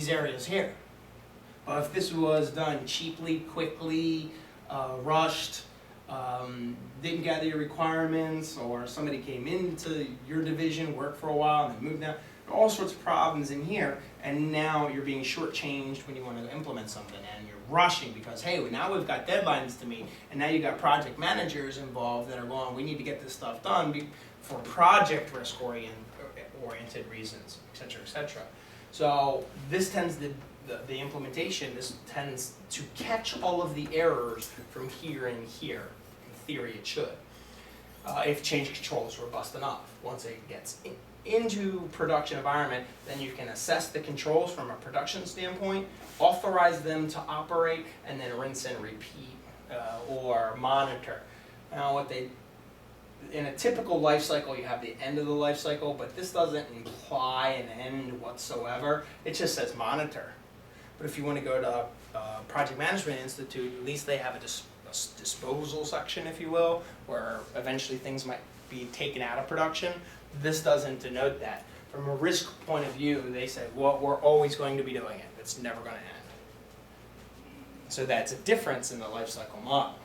areas here. But if this was done cheaply, quickly, rushed, didn't gather your requirements, or somebody came into your division, worked for a while, and then moved out, all sorts of problems in here, and now you're being shortchanged when you want to implement something, and you're rushing because, hey, now we've got deadlines to meet, and now you've got project managers involved that are going, we need to get this stuff done for project risk-oriented reasons, et cetera, et cetera. So this tends to, the implementation, this tends to catch all of the errors from here and here. In theory, it should. If change control is robust enough. Once it gets into production environment, then you can assess the controls from a production standpoint, authorize them to operate, and then rinse and repeat or monitor. Now, in a typical life cycle, you have the end of the life cycle, but this doesn't imply an end whatsoever. It just says monitor. But if you want to go to Project Management Institute, at least they have a disposal section, if you will, where eventually things might be taken out of production. This doesn't denote that. From a risk point of view, they say, well, we're always going to be doing it. It's never going to end. So that's a difference in the life cycle model.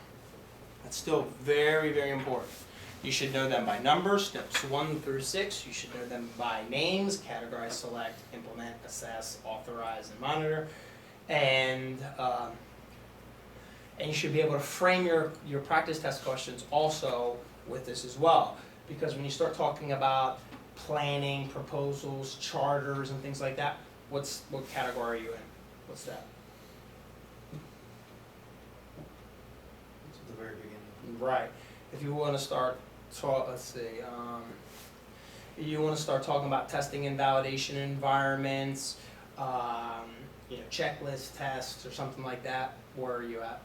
That's still very, very important. You should know them by numbers, steps 1 through 6. You should know them by names, categorize, select, implement, assess, authorize, and monitor. And you should be able to frame your practice test questions also with this as well. Because when you start talking about planning, proposals, charters, and things like that, what category are you in? What's that? It's at the very beginning. Right. If you want to start, let's see, you want to start talking about testing and validation environments, checklist tests or something like that, where are you at?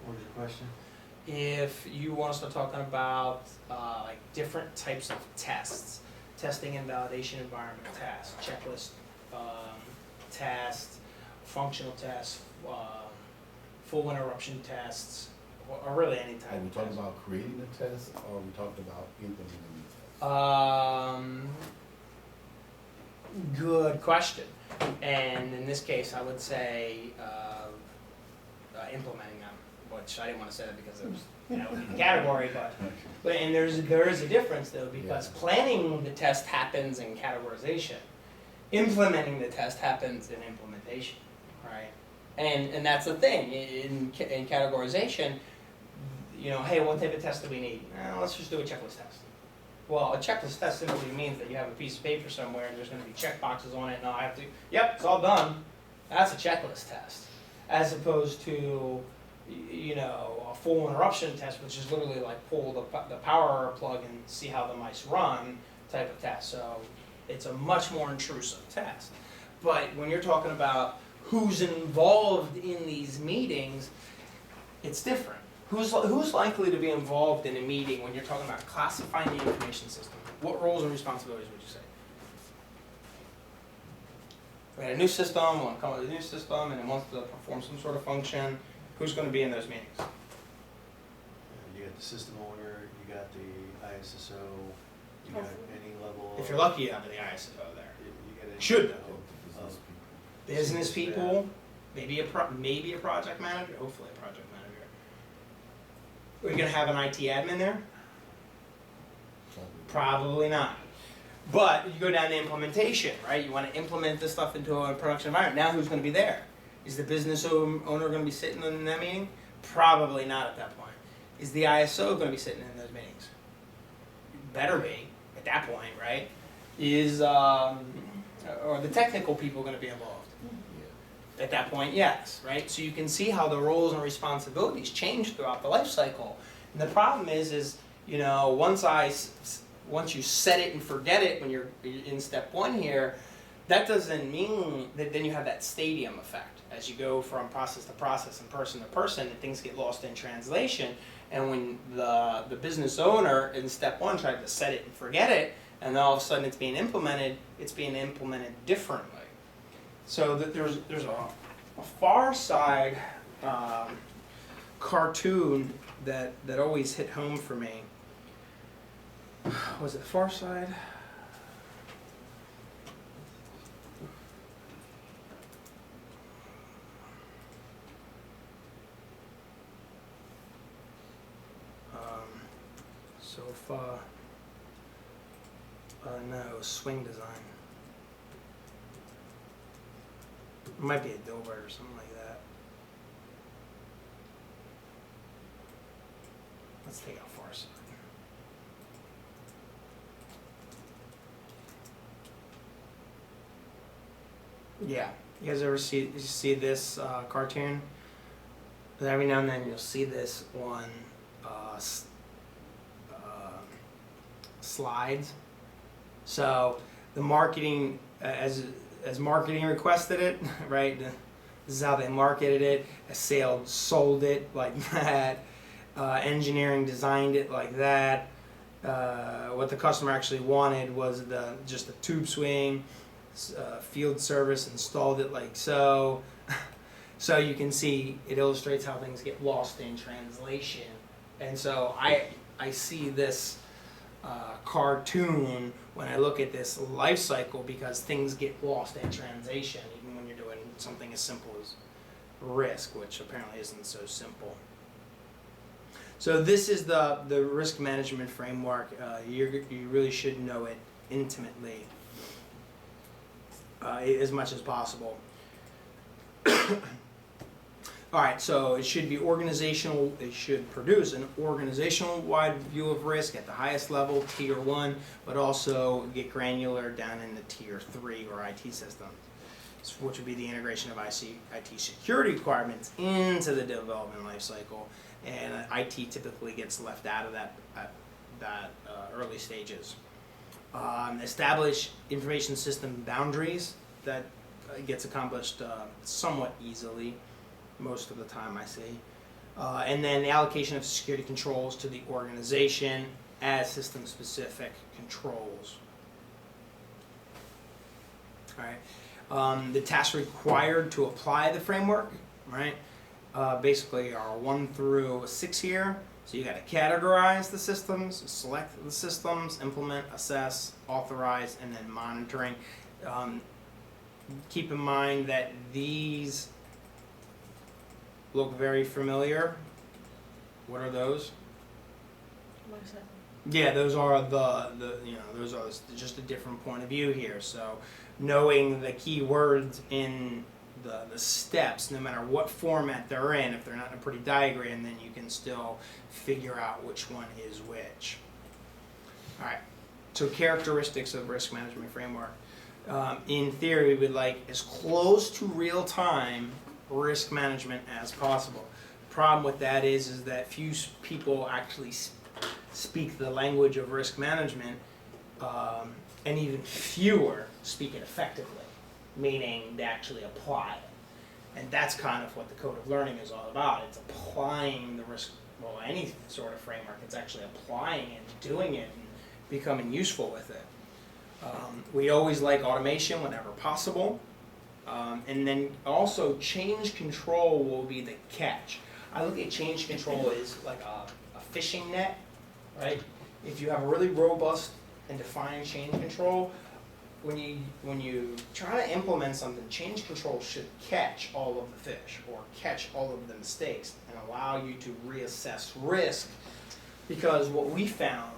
What was your question? If you want to start talking about like different types of tests, testing and validation environment tests, checklist tests, functional tests, full interruption tests, or really any type Are we of talking test. about creating a test, or are we talking about implementing the test? Good question. And in this case, I would say implementing them, which I didn't want to say that because it was would be the category, but and there is a difference though, because planning the test happens in categorization, implementing the test happens in implementation, right? And that's the thing in categorization. Hey, what type of test do we need? Let's just do a checklist test. Well, a checklist test simply means that you have a piece of paper somewhere and there's going to be check boxes on it, and I have to, yep, it's all done. That's a checklist test, as opposed to, a full interruption test, which is literally like pull the power plug and see how the mice run type of test. So it's a much more intrusive test. But when you're talking about who's involved in these meetings, it's different. Who's likely to be involved in a meeting when you're talking about classifying the information system? What roles and responsibilities would you say? We had a new system, we want to come up with a new system, and it wants to perform some sort of function. Who's going to be in those meetings? You got the system owner, you got the ISSO, you got any level. If you're lucky, you have the ISO there. You got any Should. level of Business people, maybe a project manager, hopefully a project manager. Are you going to have an IT admin there? Probably not. But you go down to implementation, right? You want to implement this stuff into a production environment. Now who's going to be there? Is the business owner going to be sitting in that meeting? Probably not at that point. Is the ISO going to be sitting in those meetings? Better be at that point, right? Are the technical people going to be involved? At that point, yes, right? So you can see how the roles and responsibilities change throughout the life cycle. And the problem is once you set it and forget it when you're in step 1 here, that doesn't mean that then you have that stadium effect. As you go from process to process and person to person, and things get lost in translation. And when the business owner in step 1 tried to set it and forget it, and then all of a sudden it's being implemented differently. So that there's a Far Side cartoon that always hit home for me. Was it Far Side? Sofa. No, it was Swing Design. It might be a Dilbert or something like that. Let's take out Far Side. Yeah, you guys ever see this cartoon? Every now and then you'll see this one slides. So the marketing, as marketing requested it, right? This is how they marketed it. A sales sold it like that. Engineering designed it like that. What the customer actually wanted was just a tube swing. Field service installed it like so. So you can see it illustrates how things get lost in translation. And so I see this cartoon when I look at this life cycle, because things get lost in translation even when you're doing something as simple as risk, which apparently isn't so simple. So this is the risk management framework. You really should know it intimately, as much as possible. All right, so it should be organizational. It should produce an organizational-wide view of risk at the highest level, Tier 1, but also get granular down into Tier 3 or IT systems, which would be the integration of IT security requirements into the development lifecycle. And IT typically gets left out of that early stages. Establish information system boundaries. That gets accomplished somewhat easily most of the time, I see. And then the allocation of security controls to the organization as system-specific controls. All right. The tasks required to apply the framework, right? Basically are 1 through 6 here. So you got to categorize the systems, select the systems, implement, assess, authorize, and then monitoring. Keep in mind that these look very familiar. What are those? Yeah, those are those are just a different point of view here. So knowing the key words in the steps, no matter what format they're in, if they're not in a pretty diagram, then you can still figure out which one is which. All right, so characteristics of risk management framework. In theory, we would like as close to real-time risk management as possible. The problem with that is that few people actually speak the language of risk management, and even fewer speak it effectively, meaning they actually apply it. And that's kind of what the Code of Learning is all about. It's applying the risk, well, any sort of framework. It's actually applying it, doing it, and becoming useful with it. We always like automation whenever possible. And then also change control will be the catch. I look at change control as like a fishing net, right? If you have a really robust and defined change control, when you try to implement something, change control should catch all of the fish or catch all of the mistakes and allow you to reassess risk. Because what we found,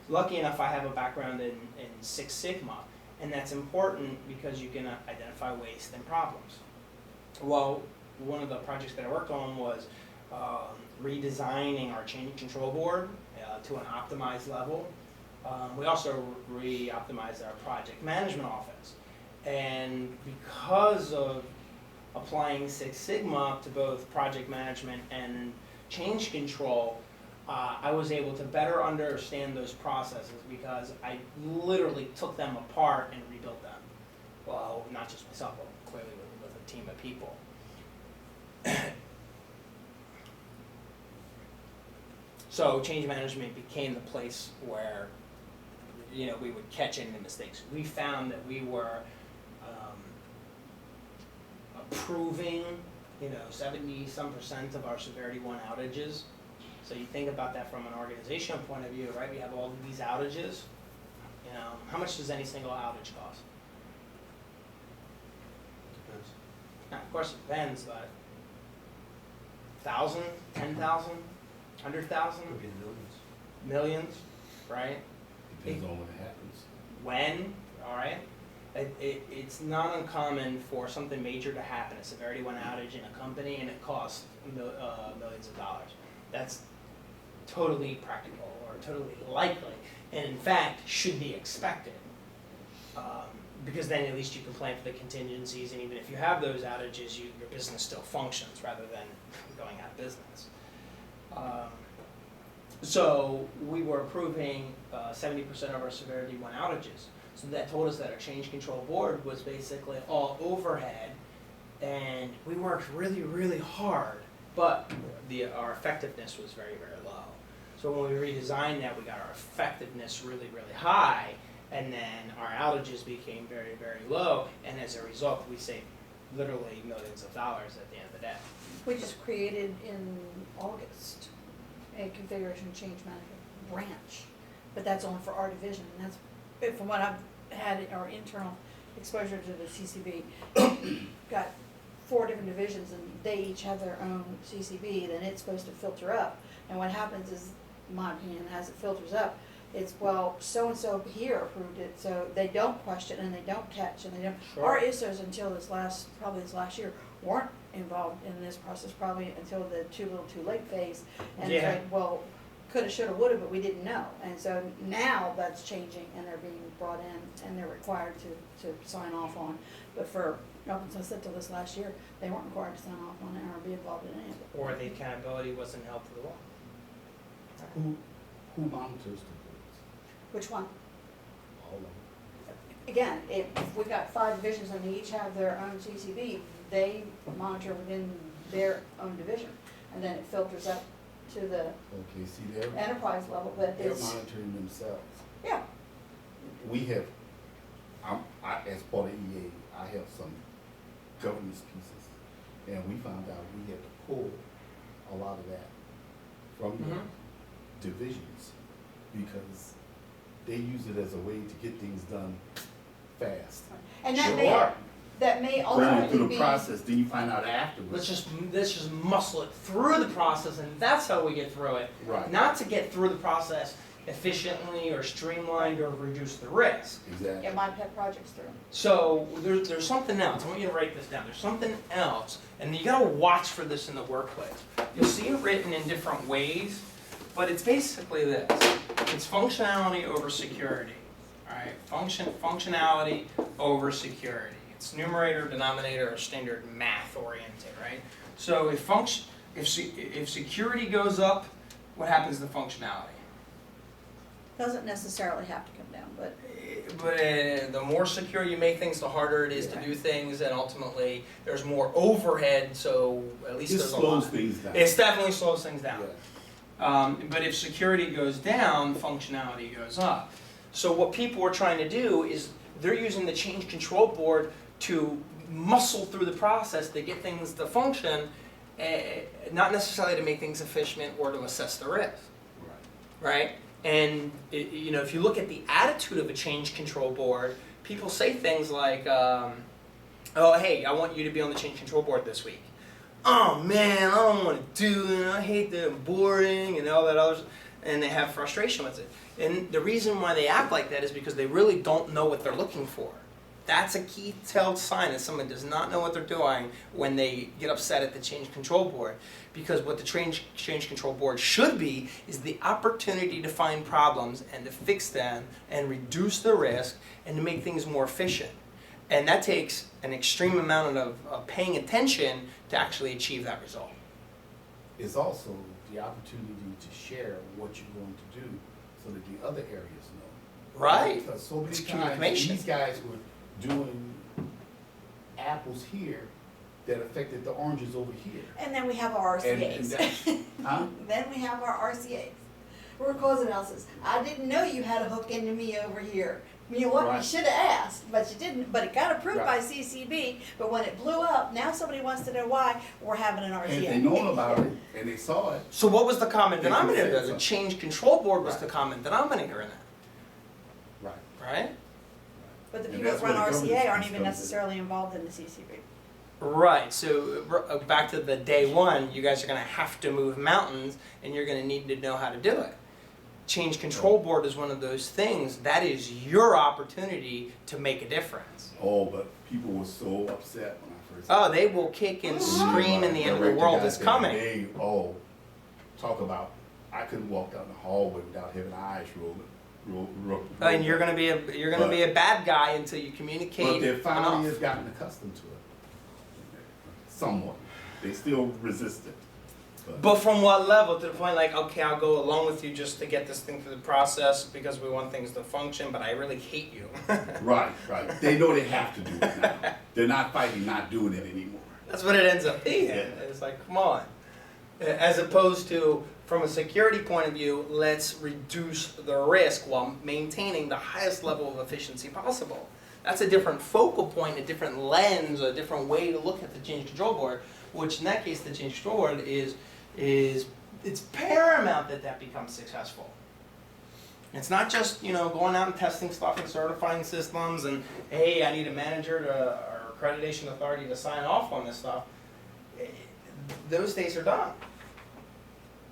lucky enough I have a background in Six Sigma, and that's important because you can identify waste and problems. Well, one of the projects that I worked on was redesigning our change control board to an optimized level. We also re-optimized our project management office. And because of applying Six Sigma to both project management and change control, I was able to better understand those processes because I literally took them apart and rebuilt them. Well, not just myself, but clearly with a team of people. So change management became the place where we would catch any mistakes. We found that we were approving 70% of our severity 1 outages So you think about that from an organizational point of view, right? We have all of these outages. You know, how much does any single outage cost? Depends. Now, of course, it depends, but 1,000, 10,000, 100,000, Could be millions. millions, right? Depends on when it happens. When, all right? It's not uncommon for something major to happen, a severity 1 outage in a company, and it costs millions of dollars. That's totally practical or totally likely, and in fact, should be expected. Because then at least you can plan for the contingencies, and even if you have those outages, your business still functions rather than going out of business. So we were approving 70% of our severity 1 outages. So that told us that our change control board was basically all overhead, and we worked really, really hard, but our effectiveness was very, very low. So when we redesigned that, we got our effectiveness really, really high, and then our outages became very, very low, and as a result, we saved literally millions of dollars at the end of the day. We just created in August a configuration change management branch, but that's only for our division, and that's, from what I've had, our internal exposure to the CCB, got 4 different divisions, and they each have their own CCB, then it's supposed to filter up. And what happens is, in my opinion, as it filters up, it's, well, so-and-so here approved it, so they don't question and they don't catch and they don't. Sure. Our ISOs until probably this last year, weren't involved in this process, probably until the too little too late phase. And it's Yeah. like, well, coulda, shoulda, woulda, but we didn't know. And so now that's changing and they're being brought in and they're required to sign off on. But for, up until I said till this last year, they weren't required to sign off on it or be involved in any of it. Or the accountability wasn't held to the law. Who monitors the boards? Which one? All of them. Again, if we've got 5 divisions and they each have their own CCB, they monitor within their own division. And then it filters up to the Okay, see, they're enterprise level, but it's, monitoring themselves. yeah. We have, as part of EA, I have some governance pieces, and we found out we had to pull a lot of that from the divisions because they use it as a way to get things done fast. And Sure. that may Going ultimately through the be. process, then you find out afterwards. Let's just muscle it through the process, and that's how we get through it. Right. Not to get through the process efficiently or streamlined or reduce the risk. Exactly. Get my pet projects through. So there's something else. I want you to write this down. There's something else, and you gotta watch for this in the workplace. You'll see it written in different ways, but it's basically this. It's functionality over security. All right, functionality over security. It's numerator, denominator, or standard math oriented, right? So if security goes up, what happens to functionality? Doesn't necessarily have to come down, but But the more secure you make things, the harder it is to do things, and ultimately there's more overhead. So at least It there's a slows lot. things down. It definitely slows things down. Yeah. But if security goes down, functionality goes up. So what people are trying to do is they're using the change control board to muscle through the process to get things to function, not necessarily to make things efficient or to assess the risk, Right. right? And if you look at the attitude of a change control board, people say things like, "Oh, hey, I want you to be on the change control board this week." "Oh man, I don't want to do it. I hate that, I'm boring," and all that others, and they have frustration with it. And the reason why they act like that is because they really don't know what they're looking for. That's a key tell sign that someone does not know what they're doing when they get upset at the change control board. Because what the change control board should be is the opportunity to find problems and to fix them and reduce the risk and to make things more efficient. And that takes an extreme amount of paying attention to actually achieve that result. It's also the opportunity to share what you're going to do so that the other areas know. Right. Because so many It's times communication. these guys were doing apples here that affected the oranges over here. and then we have our And RCAs. that's, huh? Then we have our RCAs. Root cause analysis. I didn't know you had a hook into me over here. You know what, you Right. should have asked, but you didn't, but it got approved by Right. CCB, but when it blew up, now somebody wants to know why we're having an RCA. And if they know about it and they saw it, So what was the common They can say denominator? The something. change control board was Right. the common denominator in that, right. right? But the And people that's that run where the RCA governance aren't piece even comes in. necessarily involved in the CCB. Right, so back to the day one, you guys are gonna have to move mountains and you're gonna need to know how to do it. Change control board is one of those things, that is your opportunity to make a difference. Oh, but people were so upset when I first. Oh, they will kick and scream and the end of the world is coming. They, talk about, I couldn't walk down the hallway without having eyes rolling. And you're gonna be a bad guy until you But communicate their family has enough. gotten accustomed to it. Somewhat. They still resist it. But from what level? To the point like, okay, I'll go along with you just to get this thing through the process because we want things to function, but I really hate you. Right. They know they have to do it now. They're not fighting not doing it anymore. That's what it ends up being. Yeah. It's like, come on. As opposed to, from a security point of view, let's reduce the risk while maintaining the highest level of efficiency possible. That's a different focal point, a different lens, a different way to look at the change control board, which in that case, the change control board is it's paramount that that becomes successful. It's not just, going out and testing stuff and certifying systems and, hey, I need a manager or accreditation authority to sign off on this stuff. Those days are done.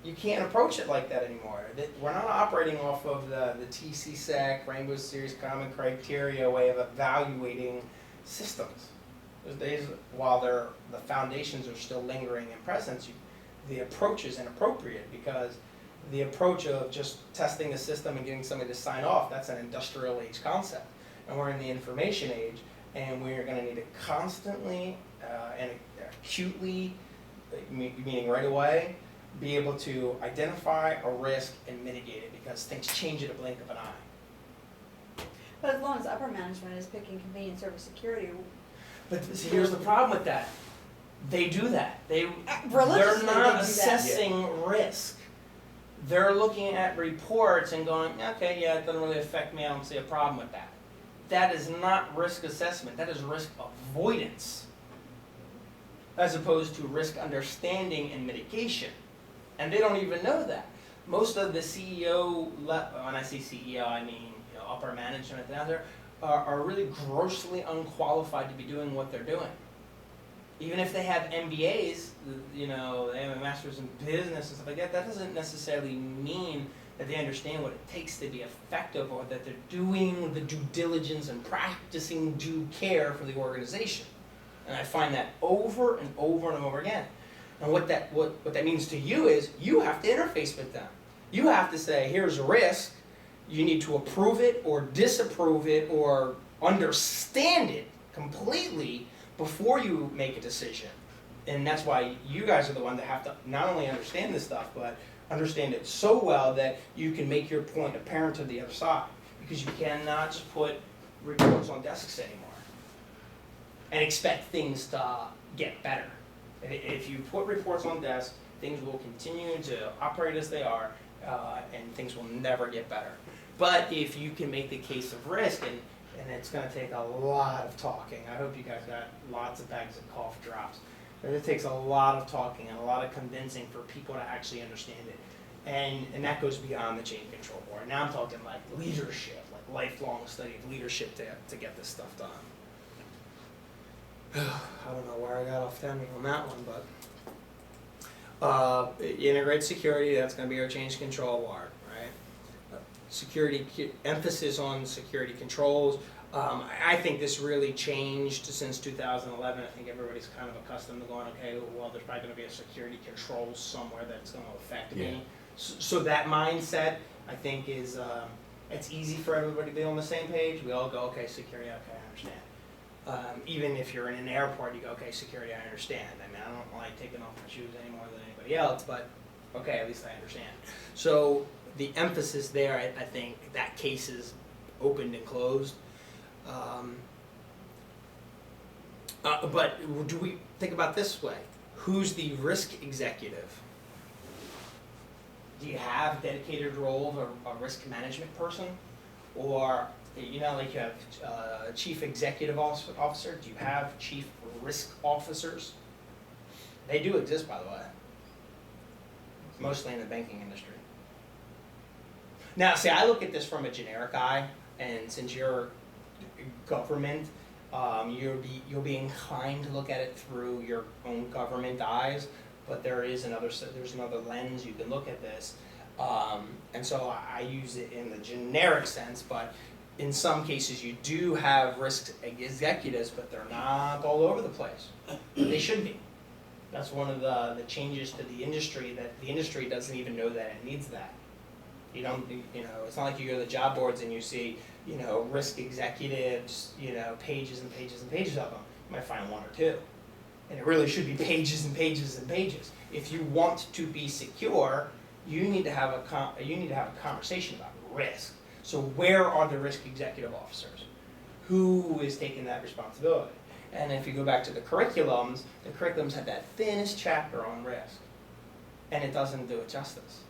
You can't approach it like that anymore. We're not operating off of the TCSEC, Rainbow Series Common Criteria way of evaluating systems. Those days, while the foundations are still lingering in presence, the approach is inappropriate because the approach of just testing a system and getting somebody to sign off, that's an industrial age concept. And we're in the information age, and we're going to need to constantly and acutely, meaning right away, be able to identify a risk and mitigate it because things change at a blink of an eye. But as long as upper management is picking convenience over security, But see, here's the problem with that. They do that. They're religiously they do not that. assessing risk. They're looking at reports and going, okay, yeah, it doesn't really affect me. I don't see a problem with that. That is not risk assessment. That is risk avoidance, as opposed to risk understanding and mitigation. And they don't even know that. Most of the CEO, when I say CEO, I mean upper management out there, are really grossly unqualified to be doing what they're doing. Even if they have MBAs, they have a master's in business and stuff like that, that doesn't necessarily mean that they understand what it takes to be effective or that they're doing the due diligence and practicing due care for the organization. And I find that over and over and over again. And what that means to you is you have to interface with them. You have to say, here's a risk. You need to approve it or disapprove it or understand it completely before you make a decision. And that's why you guys are the ones that have to not only understand this stuff, but understand it so well that you can make your point apparent to the other side. Because you cannot just put reports on desks anymore and expect things to get better. If you put reports on desks, things will continue to operate as they are, and things will never get better. But if you can make the case of risk, and it's going to take a lot of talking. I hope you guys got lots of bags of cough drops. But it takes a lot of talking and a lot of convincing for people to actually understand it. And that goes beyond the change control board. Now I'm talking like leadership, like lifelong study of leadership to get this stuff done. I don't know where I got off timing on that one, but integrate security, that's going to be our change control board, right? Security, emphasis on security controls. I think this really changed since 2011. I think everybody's kind of accustomed to going, okay, well, there's probably going to be a security control somewhere that's going to affect me. So that mindset, I think, is it's easy for everybody to be on the same page. We all go, okay, security, okay, I understand. Even if you're in an airport, you go, okay, security, I understand. I mean, I don't like taking off my shoes any more than anybody else, but okay, at least I understand. So the emphasis there, I think that case is opened and closed. But do we think about this way? Who's the risk executive? Do you have a dedicated role of a risk management person? or, you know, like you have chief executive officer, do you have chief risk officers? They do exist, by the way, mostly in the banking industry. Now, see, I look at this from a generic eye, and since you're government, you'll be inclined to look at it through your own government eyes, but there's another lens you can look at this, and so I use it in the generic sense, but in some cases you do have risk executives, but they're not all over the place. They should be. That's one of the changes to the industry, that the industry doesn't even know that it needs that. You don't, it's not like you go to the job boards and you see, risk executives, pages and pages and pages of them. You might find one or two. And it really should be pages and pages and pages. If you want to be secure, you need to have a conversation about risk. So where are the risk executive officers? Who is taking that responsibility? And if you go back to the curriculums have that thinnest chapter on risk. And it doesn't do it justice.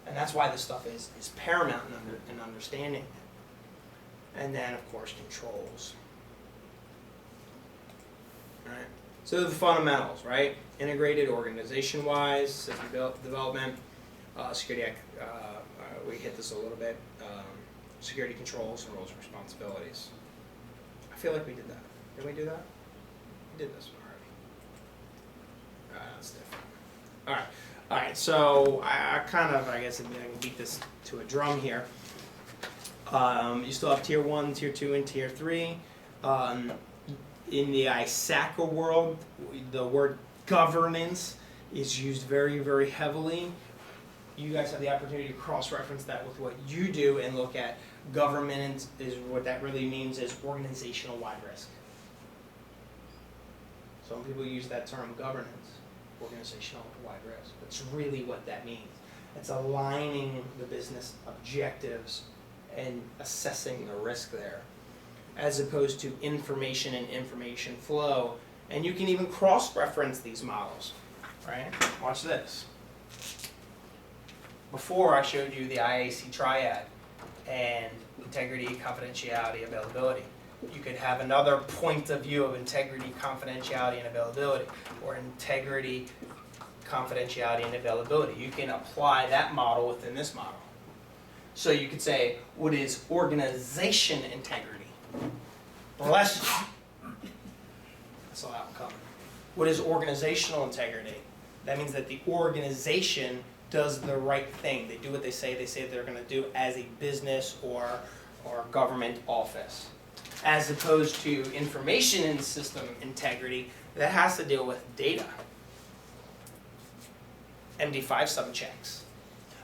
And that's why this stuff is paramount in understanding it. And then, of course, controls. All right. So the fundamentals, right? Integrated organization-wise, system development, security, we hit this a little bit, security controls and roles and responsibilities. I feel like we did that. Did we do that? We did this one already. That's different. All right, so I guess I can beat this to a drum here. You still have Tier 1, Tier 2, and Tier 3. In the ISACA world, the word governance is used very, very heavily. You guys have the opportunity to cross-reference that with what you do and look at governance is what that really means is organizational-wide risk. Some people use that term governance, organizational-wide risk. That's really what that means. It's aligning the business objectives and assessing the risk there, as opposed to information and information flow. And you can even cross-reference these models, right? Watch this. Before I showed you the IAC triad and integrity, confidentiality, availability. You could have another point of view of integrity, confidentiality, and availability, or integrity, confidentiality, and availability. You can apply that model within this model. So you could say, what is organization integrity? Bless you. That's all I'm coming. What is organizational integrity? That means that the organization does the right thing. They do what they say they're going to do as a business or government office. As opposed to information and system integrity, that has to deal with data. MD5 sum checks.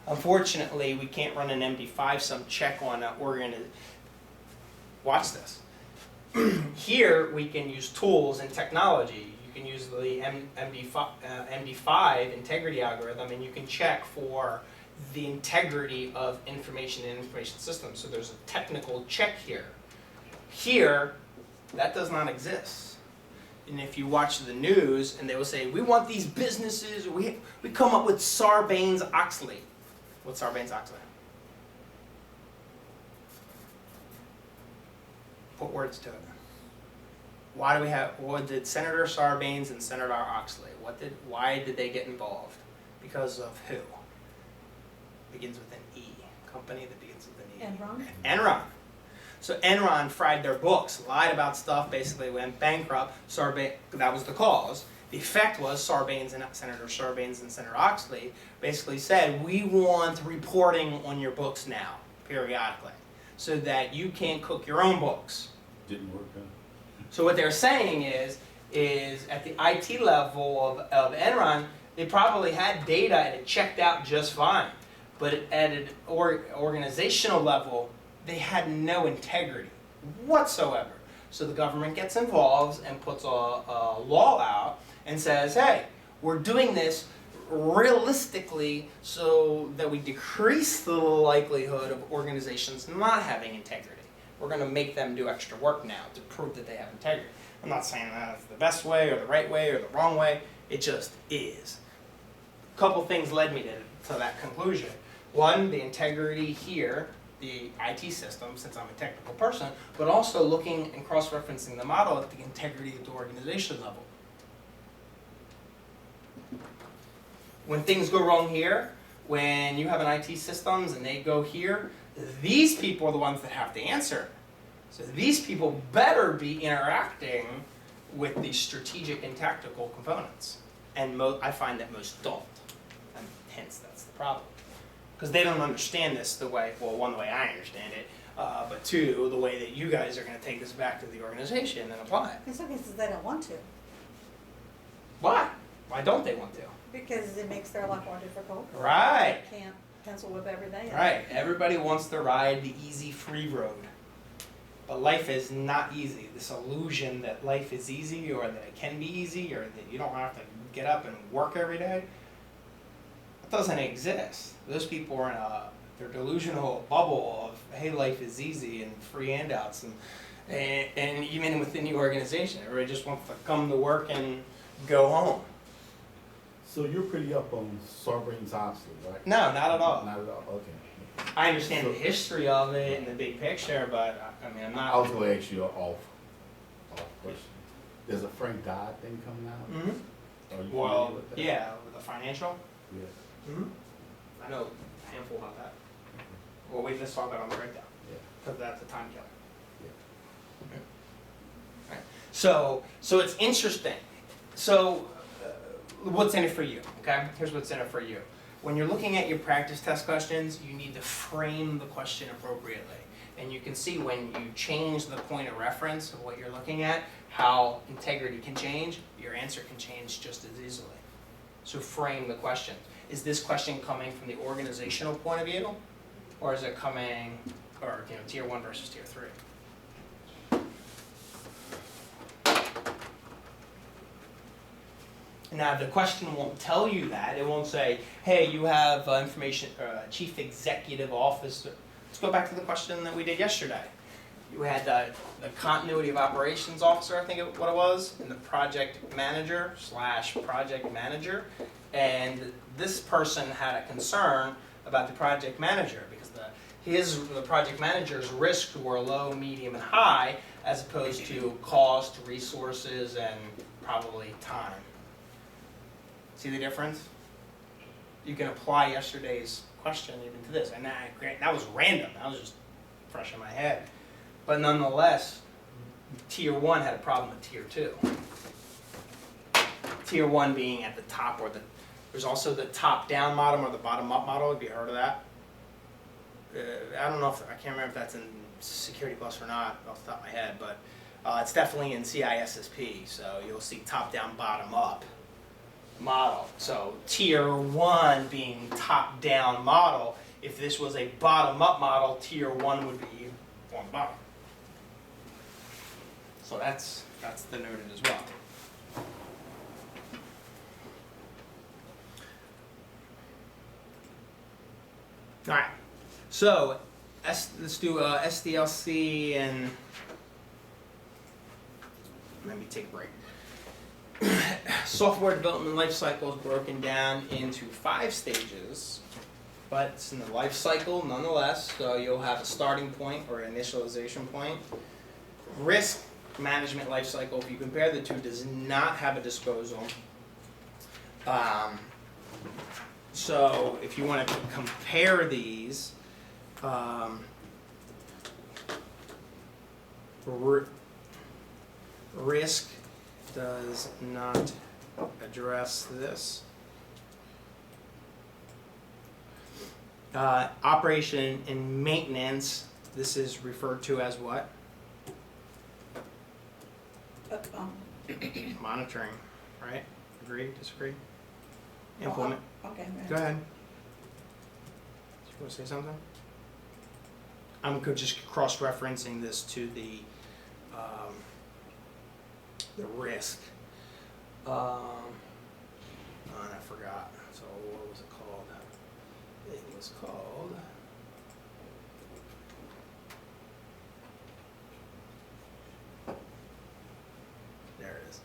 Unfortunately, we can't run an MD5 sum check on an organization. Watch this. Here, we can use tools and technology. You can use the MD5 integrity algorithm, and you can check for the integrity of information and information systems. So there's a technical check here. Here, that does not exist. And if you watch the news, and they will say, we want these businesses, we come up with Sarbanes-Oxley. What's Sarbanes-Oxley? Put words to it. What did Senator Sarbanes and Senator Oxley, why did they get involved? Because of who? Begins with an E. Company that begins with an E. Enron? Enron. So Enron fried their books, lied about stuff, basically went bankrupt. That was the cause. The effect was Senator Sarbanes and Senator Oxley basically said, we want reporting on your books now, periodically, so that you can't cook your own books. Didn't work out. So what they're saying is at the IT level of Enron, they probably had data and it checked out just fine. But at an organizational level, they had no integrity whatsoever. So the government gets involved and puts a law out and says, hey, we're doing this realistically so that we decrease the likelihood of organizations not having integrity. We're going to make them do extra work now to prove that they have integrity. I'm not saying that's the best way or the right way or the wrong way. It just is. A couple things led me to that conclusion. One, the integrity here the IT system, since I'm a technical person, but also looking and cross-referencing the model at the integrity of the organization level. When things go wrong here, when you have an IT systems and they go here, these people are the ones that have to answer. So these people better be interacting with the strategic and tactical components. And I find that most don't. And hence, that's the problem. Because they don't understand this the way, well, one, the way I understand it, but two, the way that you guys are going to take this back to the organization and apply it. In some cases, they don't want to, Why? Why don't they want to? because it makes their life more difficult. Right. They can't pencil whip every day. Right. Everybody wants to ride the easy free road. But life is not easy. This illusion that life is easy or that it can be easy or that you don't have to get up and work every day, that doesn't exist. Those people are in their delusional bubble of, hey, life is easy and free handouts. And even within the organization, everybody just wants to come to work and go home. So you're pretty up on Sarbanes-Oxley, right? No, not at all. Not at all, okay. I understand the history of it and the big picture, but I mean, I'm not. I was gonna ask you an off question. There's a Frank Dodd thing coming out? Mhm. Are you Well, familiar with that? yeah, with the financial. Yeah, Mm-hmm. I know a handful about that. Well, wait, let's talk about it on the breakdown, yeah, because that's a time killer. yeah. Right. So it's interesting. So, what's in it for you? Okay, here's what's in it for you. When you're looking at your practice test questions, you need to frame the question appropriately. And you can see when you change the point of reference of what you're looking at, how integrity can change, your answer can change just as easily. So frame the question. Is this question coming from the organizational point of view? Or is it coming, or tier 1 versus tier 3? Now, the question won't tell you that. It won't say, hey, you have information, chief executive officer. Let's go back to the question that we did yesterday. You had the continuity of operations officer, I think what it was, and the project manager / project manager. And this person had a concern about the project manager because the project manager's risks were low, medium, and high, as opposed to cost, resources, and probably time. See the difference? You can apply yesterday's question even to this. And that was random. That was just fresh in my head. But nonetheless, tier 1 had a problem with tier 2. Tier 1 being at the top, or there's also the top-down model or the bottom-up model. Have you heard of that? I don't know I can't remember if that's in Security Plus or not off the top of my head, but it's definitely in CISSP. So you'll see top-down, bottom-up model. So tier 1 being top-down model. If this was a bottom-up model, tier 1 would be on the bottom. So that's denoted as well. All right. So let's do SDLC and let me take a break. Software development life cycle is broken down into 5 stages, but it's in the life cycle nonetheless. So you'll have a starting point or initialization point. Risk management life cycle, if you compare the two, does not have a disposal. So if you want to compare these, risk does not address this. Operation and maintenance, this is referred to as what? Monitoring, right? Agree, disagree? Implement. Okay. Go ahead. You want to say something? I'm just cross-referencing this to the risk. And I forgot. So what was it called? It was called. There it is.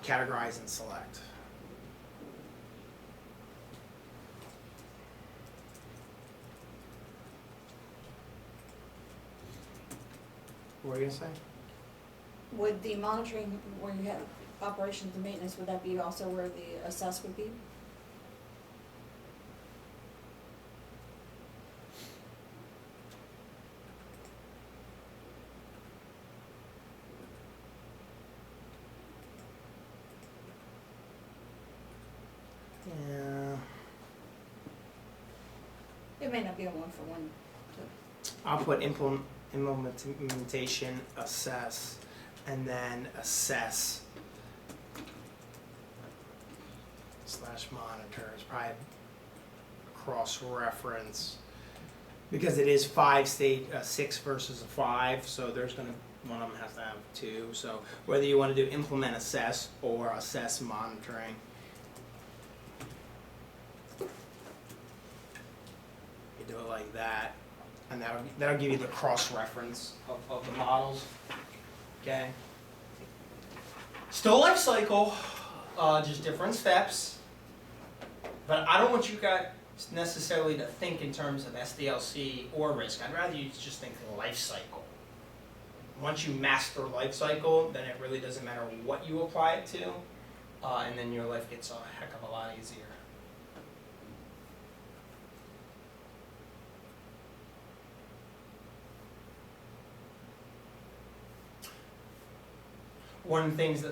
Categorize and select. What were you gonna say? Would the monitoring, where you have operations and maintenance, would that be also where the assess would be? Yeah. It may not be a one for one. I'll put implementation, assess, and then assess / monitor is probably cross-reference. Because it is 6 versus a 5, so there's gonna, one of them has to have 2. So whether you wanna do implement assess or assess monitoring. You do it like that, and that'll give you the cross-reference of the models, okay? Still life cycle, just different steps. But I don't want you guys necessarily to think in terms of SDLC or risk. I'd rather you just think life cycle. Once you master life cycle, then it really doesn't matter what you apply it to, and then your life gets a heck of a lot easier. One of the things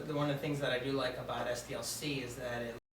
that I do like about SDLC is that it